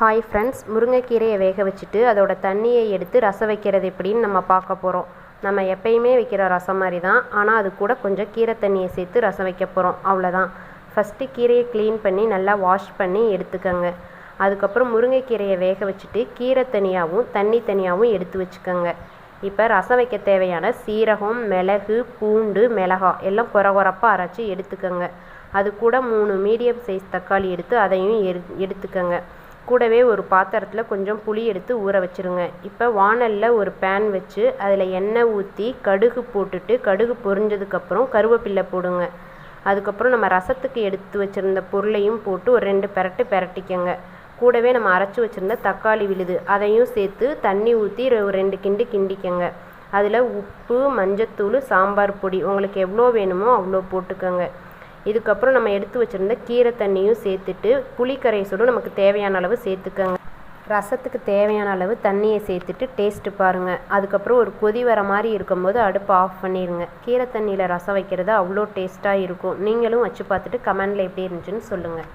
Hi friends, முருங்கைக்கீரையை வேக வச்சுட்டு அதோட தண்ணியை எடுத்து ரசம் வைக்கிறது எப்படின்னு நம்ம பார்க்க போகிறோம். நம்ம எப்பயுமே வைக்கிற ரசம் மாதிரி தான், ஆனால் அது கூட கொஞ்சம் கீரை தண்ணியை சேர்த்து ரசம் வைக்க போகிறோம். அவ்வளோதான். ஃபஸ்ட்டு கீரையை க்ளீன் பண்ணி நல்லா வாஷ் பண்ணி எடுத்துக்கோங்க. அதுக்கப்புறம் முருங்கைக்கீரையை வேக வச்சுட்டு கீரை தனியாகவும் தண்ணி தனியாகவும் எடுத்து வச்சுக்கோங்க. இப்போ ரசம் வைக்க தேவையான சீரகம், மிளகு, பூண்டு, மிளகாய் எல்லாம் கொரகொரப்பாக அரைச்சி எடுத்துக்கோங்க. அது கூட 3 மீடியம் சைஸ் தக்காளி எடுத்து அதையும் எடுத்துக்கோங்க. கூடவே ஒரு பாத்திரத்தில் கொஞ்சம் புளி எடுத்து ஊற வச்சுருங்க. இப்போ வாணலில் ஒரு பேன் வச்சு அதில் எண்ணெய் ஊற்றி கடுகு போட்டுட்டு கடுகு பொரிஞ்சதுக்கப்புறம் கருவேப்பிலை போடுங்க. அதுக்கப்புறம் நம்ம ரசத்துக்கு எடுத்து வச்சுருந்த பொருளையும் போட்டு ஒரு 2 பெரட்டிக்கங்க. கூடவே நம்ம அரைச்சி வச்சுருந்த தக்காளி விழுது அதையும் சேர்த்து தண்ணி ஊற்றி ஒரு 2 கிண்டு கிண்டிக்கங்க. அதில் உப்பு, மஞ்சத்தூள், சாம்பார் பொடி உங்களுக்கு எவ்வளோ வேணுமோ அவ்வளோ போட்டுக்கோங்க. இதுக்கப்புறம் நம்ம எடுத்து வச்சுருந்த கீரை தண்ணியும் சேர்த்துட்டு புளி கரைசலும் நமக்கு தேவையான அளவு சேர்த்துக்கோங்க. ரசத்துக்கு தேவையான அளவு தண்ணியை சேர்த்துட்டு டேஸ்ட்டு பாருங்கள். அதுக்கப்புறம் ஒரு கொதி வர மாதிரி இருக்கும்போது அடுப்பு ஆஃப் பண்ணிடுங்க. கீரை தண்ணியில் ரசம் வைக்கிறது அவ்வளோ டேஸ்ட்டாக இருக்கும். நீங்களும் வச்சு பார்த்துட்டு கமெண்டில் எப்படி இருந்துச்சுன்னு சொல்லுங்கள்.